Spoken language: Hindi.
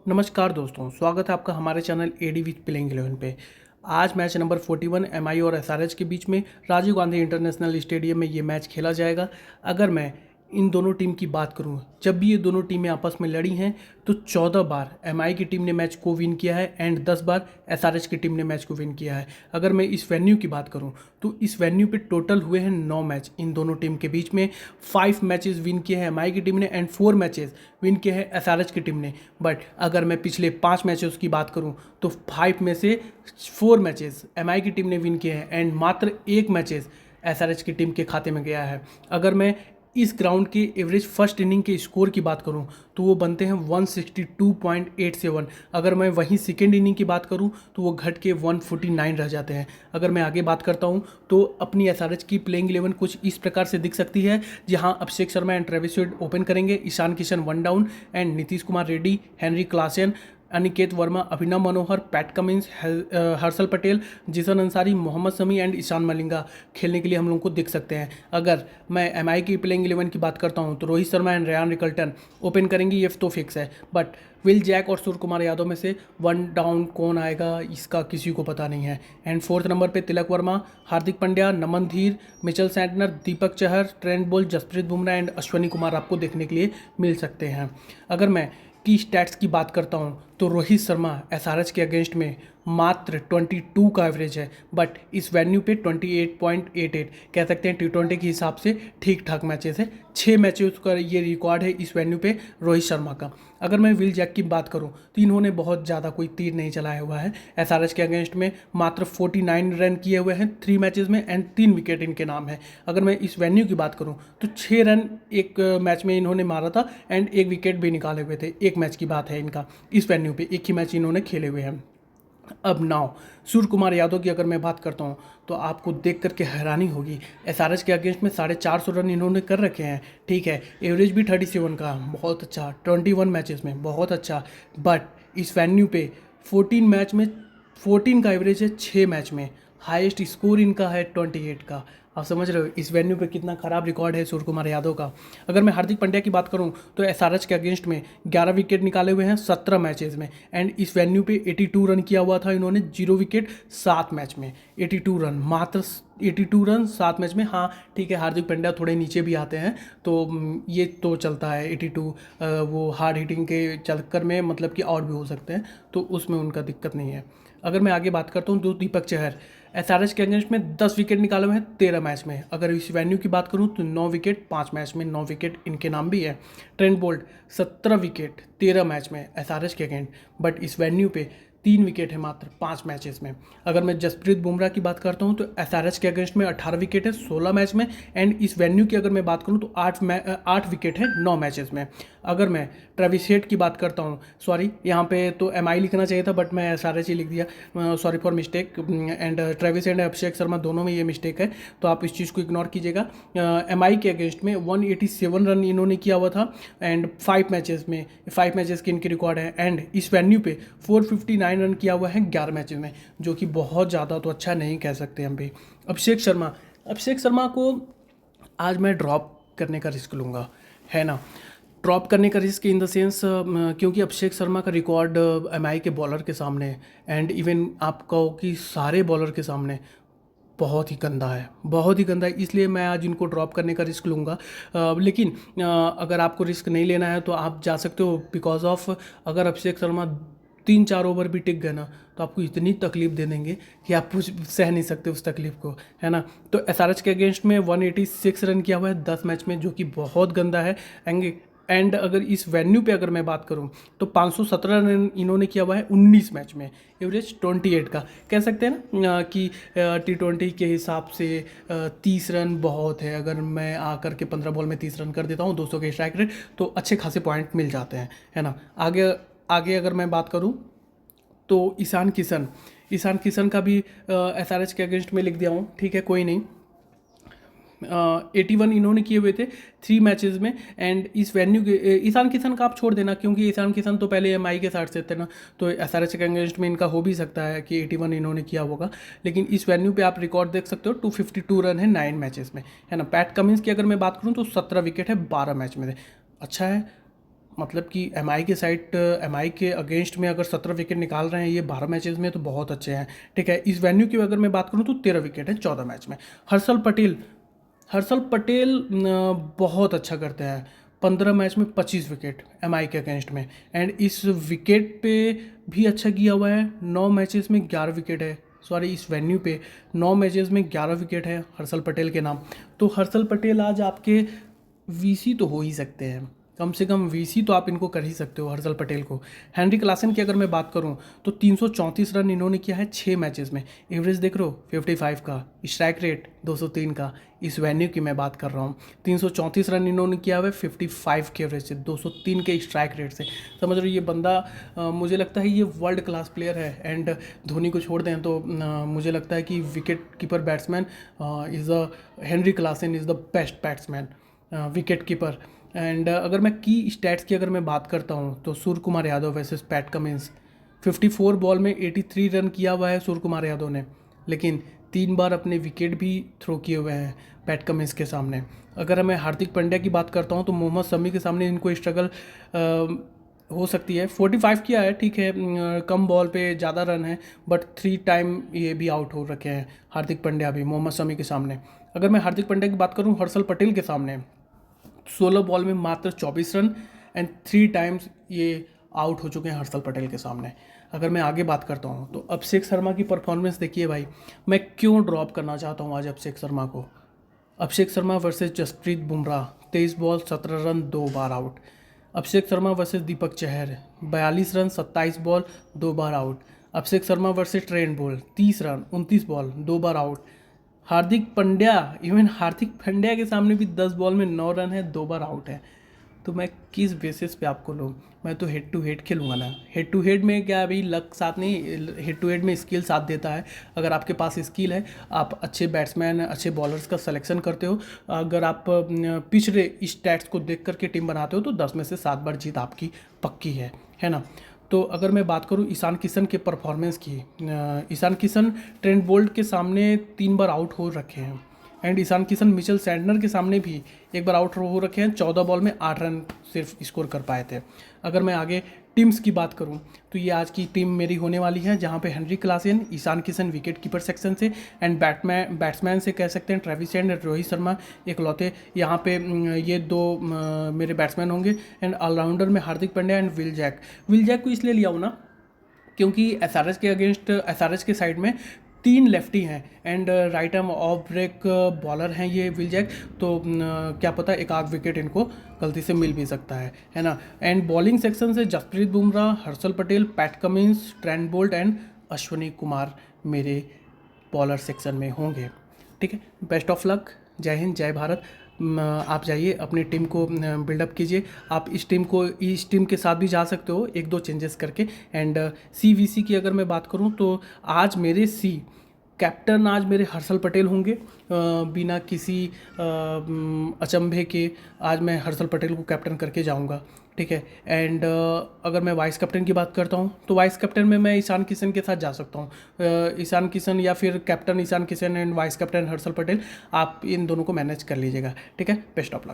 नमस्कार दोस्तों, स्वागत है आपका हमारे चैनल एडी विथ प्लेइंग 11 पे। आज मैच नंबर 41 एमआई और एसआरएच के बीच में राजीव गांधी इंटरनेशनल स्टेडियम में ये मैच खेला जाएगा। अगर मैं इन दोनों टीम की बात करूं, जब भी ये दोनों टीमें आपस में लड़ी हैं तो 14 बार एमआई की टीम ने मैच को विन किया है एंड 10 बार एसआरएच की टीम ने मैच को विन किया है। अगर मैं इस वेन्यू की बात करूं तो इस वेन्यू पे टोटल हुए हैं 9 मैच इन दोनों टीम के बीच में। 5 मैचेस विन किए हैं एमआई की टीम ने एंड 4 मैचेस विन किए हैं एसआरएच की टीम ने। बट अगर मैं पिछले 5 मैचेस की बात करूं तो 5 में से 4 मैचेस एमआई की टीम ने विन किए हैं एंड मात्र 1 मैचेस एसआरएच की टीम के खाते में गया है। अगर मैं इस ग्राउंड के एवरेज फर्स्ट इनिंग के स्कोर की बात करूं तो वो बनते हैं 162.87। अगर मैं वहीं सेकेंड इनिंग की बात करूं तो वो घट के 149 रह जाते हैं। अगर मैं आगे बात करता हूं तो अपनी एसआरएच की प्लेइंग 11 कुछ इस प्रकार से दिख सकती है, जहां Abhishek Sharma and Travis Head open करेंगे, Ishan Kishan 1 down and Nitish Kumar Reddy, Henry Klaasen, Aniket Varma, Abhinav Manohar, Pat Cummins, Harshal Patel, Zeeshan Ansari, Mohammed Shami and Eshan Malinga खेलने के लिए हम लोगों को दिख सकते हैं। अगर मैं एमआई की प्लेइंग 11 की बात करता हूं तो Rohit Sharma and Ryan Rickelton open करेंगे, ये तो फिक्स है। बट विल जैक और सूर्य कुमार यादव में से 1 डाउन कौन आएगा इसका किसी को पता नहीं है। एंड 4th नंबर पे तिलक वर्मा, हार्दिक Pandya, Naman Dhir, Mitchell Santner, Deepak Chahar, Trent Boult, Jasprit Bumrah and Ashwini Kumar आपको देखने के लिए मिल सकते हैं। अगर मैं की स्टैट्स की बात करता हूं तो रोहित शर्मा एसआरएच के अगेंस्ट में मात्र 22 का एवरेज है, बट इस वेन्यू पे 28.88 कह सकते हैं टी20 के हिसाब से ठीक ठाक मैचेस है। 6 मैचेस का ये रिकॉर्ड है इस वेन्यू पे रोहित शर्मा का। अगर मैं विल जैक की बात करूं तो इन्होंने बहुत ज़्यादा कोई तीर नहीं चलाया हुआ है एसआरएच के अगेंस्ट में, मात्र 49 रन किए हुए हैं 3 मैचेस में एंड 3 विकेट इनके नाम है। अगर मैं इस वेन्यू की बात करूं तो 6 रन एक मैच में इन्होंने मारा था एंड 1 विकेट भी निकाले हुए थे। एक मैच की बात है इनका, इस वेन्यू पे एक ही मैच इन्होंने खेले हुए हैं। अब नाउ सूर्य कुमार यादव की अगर मैं बात करता हूं तो आपको देख करके हैरानी होगी, एसआरएच के अगेंस्ट में 450 रन इन्होंने कर रखे हैं। ठीक है, एवरेज भी 37 का, बहुत अच्छा, 21 मैचेस में बहुत अच्छा। बट इस वेन्यू पे 14 मैच में 14 का एवरेज है 6 मैच में, हाईएस्ट स्कोर इनका है 28 का। आप समझ रहे हो इस वेन्यू पे कितना खराब रिकॉर्ड है सूर्य कुमार यादव का। अगर मैं हार्दिक पांड्या की बात करूं तो एसआरएच के अगेंस्ट में 11 विकेट निकाले हुए हैं 17 मैचेस में एंड इस वेन्यू पे 82 रन किया हुआ था इन्होंने, 0 विकेट 7 मैच में, 82 रन, मात्र 82 रन 7 मैच में। हाँ ठीक है, हार्दिक पांड्या थोड़े नीचे भी आते हैं तो ये तो चलता है। 82 वो हार्ड हिटिंग के चक्कर में मतलब कि आउट भी हो सकते हैं, तो उसमें उनका दिक्कत नहीं है। अगर मैं आगे बात करता हूँ तो दीपक चहर एसआरएच के अगेंस्ट में 10 विकेट निकाले हुए हैं 13 मैच में। अगर इस वेन्यू की बात करूं तो 9 विकेट 5 मैच में, 9 विकेट इनके नाम भी है। ट्रेंट बोल्ट 17 विकेट 13 मैच में एसआरएच के अगेंस्ट, बट इस वेन्यू पे 3 विकेट है मात्र 5 मैचेस में। अगर मैं जसप्रीत बुमराह की बात करता हूं तो एसआरएच के अगेंस्ट में 18 विकेट है 16 मैच में एंड इस वेन्यू की अगर मैं बात करूं तो 8 विकेट है 9 मैचेस में। अगर मैं ट्रेविस हेड की बात करता हूं, सॉरी यहाँ पे तो एमआई लिखना चाहिए था बट मैं एसआरएच ही लिख दिया, sorry for mistake. And Travis Head Abhishek Sharma दोनों में ये मिस्टेक है, तो आप इस चीज़ को इग्नोर कीजिएगा। एमआई के अगेंस्ट में 187 रन इन्होंने किया हुआ था एंड 5 मैचेस की इनकी रिकॉर्ड है एंड इस वेन्यू पे 459 रन किया हुआ है 11 मैचेस में, जो कि बहुत ज़्यादा तो अच्छा नहीं कह सकते हम भी। अभिषेक शर्मा को आज मैं ड्रॉप करने का रिस्क लूँगा, है ना। ड्रॉप करने का रिस्क इन द सेंस क्योंकि अभिषेक शर्मा का रिकॉर्ड एमआई के बॉलर के सामने एंड इवन आप कहो कि सारे बॉलर के सामने बहुत ही गंदा है, बहुत ही गंदा है, इसलिए मैं आज इनको ड्रॉप करने का रिस्क लूँगा। लेकिन अगर आपको रिस्क नहीं लेना है तो आप जा सकते हो, बिकॉज ऑफ अगर अभिषेक शर्मा 3-4 ओवर भी टिक गए ना तो आपको इतनी तकलीफ दे देंगे कि आप कुछ सह नहीं सकते उस तकलीफ को, है ना। तो एसआरएच के अगेंस्ट में 186 रन किया हुआ है 10 मैच में, जो कि बहुत गंदा है। एंड अगर इस वेन्यू पे अगर मैं बात करूं तो 517 रन इन्होंने किया हुआ है 19 मैच में, एवरेज 28 का। कह सकते हैं ना कि टी20 के हिसाब से 30 रन बहुत है। अगर मैं आकर के 15 बॉल में 30 रन कर देता हूं 200 के स्ट्राइक रेट तो अच्छे खासे पॉइंट मिल जाते हैं, है ना। आगे अगर मैं बात करूं तो ईशान किशन का भी एसआरएच के अगेंस्ट में लिख दिया हूँ, ठीक है कोई नहीं। 81 इन्होंने किए हुए थे 3 मैचेस में एंड इस वेन्यू के ईशान किशन का आप छोड़ देना, क्योंकि ईशान किशन तो पहले एमआई के साथ से थे ना, तो एसआरएच के अगेंस्ट में इनका हो भी सकता है कि 81 इन्होंने किया होगा। लेकिन इस वेन्यू पे आप रिकॉर्ड देख सकते हो 252 रन है 9 मैचेस में, है ना। पैट कमिंस की अगर मैं बात करूँ तो 17 विकेट है 12 मैच में, अच्छा है। मतलब कि एम आई के अगेंस्ट में अगर 17 विकेट निकाल रहे हैं ये 12 मैचेस में, तो बहुत अच्छे हैं। ठीक है, इस वेन्यू की अगर मैं बात करूँ तो 13 विकेट हैं 14 मैच में। हर्षल पटेल बहुत अच्छा करते हैं, 15 मैच में 25 विकेट एम आई के अगेंस्ट में। एंड इस विकेट पे भी अच्छा किया हुआ है, 9 मैचेस में 11 विकेट है। सॉरी, इस वेन्यू पे 9 मैचेस में 11 विकेट है हर्षल पटेल के नाम। तो हर्षल पटेल आज आपके वीसी तो हो ही सकते हैं, कम से कम वीसी तो आप इनको कर ही सकते हो हर्षल पटेल को। हेनरी क्लासन की अगर मैं बात करूं तो 334 रन इन्होंने किया है 6 मैचेस में। एवरेज देख रहे हो 55 का, स्ट्राइक रेट 203 का। इस वेन्यू की मैं बात कर रहा हूँ, 334 रन इन्होंने किया हुआ है 55 के एवरेज से, 203 के स्ट्राइक रेट से। समझ रहे हो, ये बंदा मुझे लगता है ये वर्ल्ड क्लास प्लेयर है। एंड धोनी को छोड़ दें तो मुझे लगता है कि wicket keeper batsman is the Henry Klaasen is the best batsman wicket keeper. And अगर मैं की स्टैट्स की अगर मैं बात करता हूँ तो Surya Kumar Yadav versus Pat Cummins, 54 ball में 83 रन किया हुआ है सूर्य कुमार यादव ने, लेकिन 3 बार अपने विकेट भी थ्रो किए हुए हैं पैट कमिंस के सामने। अगर मैं हार्दिक पांड्या की बात करता हूँ तो मोहम्मद शमी के सामने इनको स्ट्रगल हो सकती है। 45 किया है, ठीक है, कम बॉल पे ज़्यादा रन है, बट 3 टाइम ये भी आउट हो रखे हैं हार्दिक पांड्या भी मोहम्मद शमी के सामने। अगर मैं हार्दिक पांड्या की बात करूँ हर्षल पटेल के सामने, 16 बॉल में मात्र 24 रन एंड 3 टाइम्स ये आउट हो चुके हैं हर्षल पटेल के सामने। अगर मैं आगे बात करता हूँ तो अभिषेक शर्मा की परफॉर्मेंस देखिए भाई, मैं क्यों ड्रॉप करना चाहता हूँ आज अभिषेक शर्मा को। Abhishek Sharma versus Jasprit Bumrah, 23 ball 17 run 2 बार out. Abhishek Sharma versus Deepak Chahar, 42 run 27 ball 2 बार out. Abhishek Sharma versus Trent Boult, 30 run 29 ball 2 बार आउट। हार्दिक पांड्या के सामने भी 10 बॉल में 9 रन है, 2 बार आउट है। तो मैं किस बेसिस पे आपको लूँ? मैं तो हेड टू हेड खेलूँगा ना। हेड टू हेड में क्या अभी लक साथ नहीं, हेड टू हेड में स्किल साथ देता है। अगर आपके पास स्किल है, आप अच्छे बैट्समैन अच्छे बॉलर्स का सिलेक्शन करते हो, अगर आप पिछले स्टैट्स को देख करके टीम बनाते हो तो 10 में से 7 बार जीत आपकी पक्की है ना। तो अगर मैं बात करूं ईशान किशन के परफॉर्मेंस की, ईशान किशन ट्रेंट बोल्ट के सामने 3 बार आउट हो रखे हैं। And Ishan Kishan Mitchell Santner के सामने भी 1 बार आउट हो रखे हैं, 14 बॉल में 8 रन सिर्फ स्कोर कर पाए थे। अगर मैं आगे टीम्स की बात करूं तो ये आज की टीम मेरी होने वाली है, जहां पे Henry Klaasen, Ishan Kishan wicket keeper section से, एंड बैट्समैन से कह सकते हैं ट्रेविस हेड, रोहित शर्मा इकलौते यहाँ पे ये 2 मेरे बैट्समैन होंगे। एंड ऑलराउंडर में Hardik Pandya and will Jack को इसलिए लिया हूँ ना क्योंकि एसआरएच के साइड में 3 लेफ्टी हैं and right arm off break bowler हैं ये विल जैक। तो क्या पता एक आध विकेट इनको गलती से मिल भी सकता है ना। एंड बॉलिंग सेक्शन से Jasprit Bumrah, Harshal Patel, Pat Cummins, Trent Boult and Ashwini Kumar मेरे बॉलर सेक्शन में होंगे। ठीक है, बेस्ट ऑफ लक, जय हिंद, जय भारत। आप जाइए अपनी टीम को बिल्डअप कीजिए। आप इस टीम के साथ भी जा सकते हो 1-2 चेंजेस करके। एंड CVC की अगर मैं बात करूं तो आज मेरे कैप्टन आज मेरे हर्षल पटेल होंगे, बिना किसी अचंभे के आज मैं हर्षल पटेल को कैप्टन करके जाऊंगा। ठीक है, एंड अगर मैं वाइस कैप्टन की बात करता हूं तो वाइस कैप्टन में मैं ईशान किशन के साथ जा सकता हूं। ईशान किशन या फिर captain Ishan Kishan and vice captain Harshal Patel, आप इन दोनों को मैनेज कर लीजिएगा। ठीक है, बेस्ट ऑफ लक।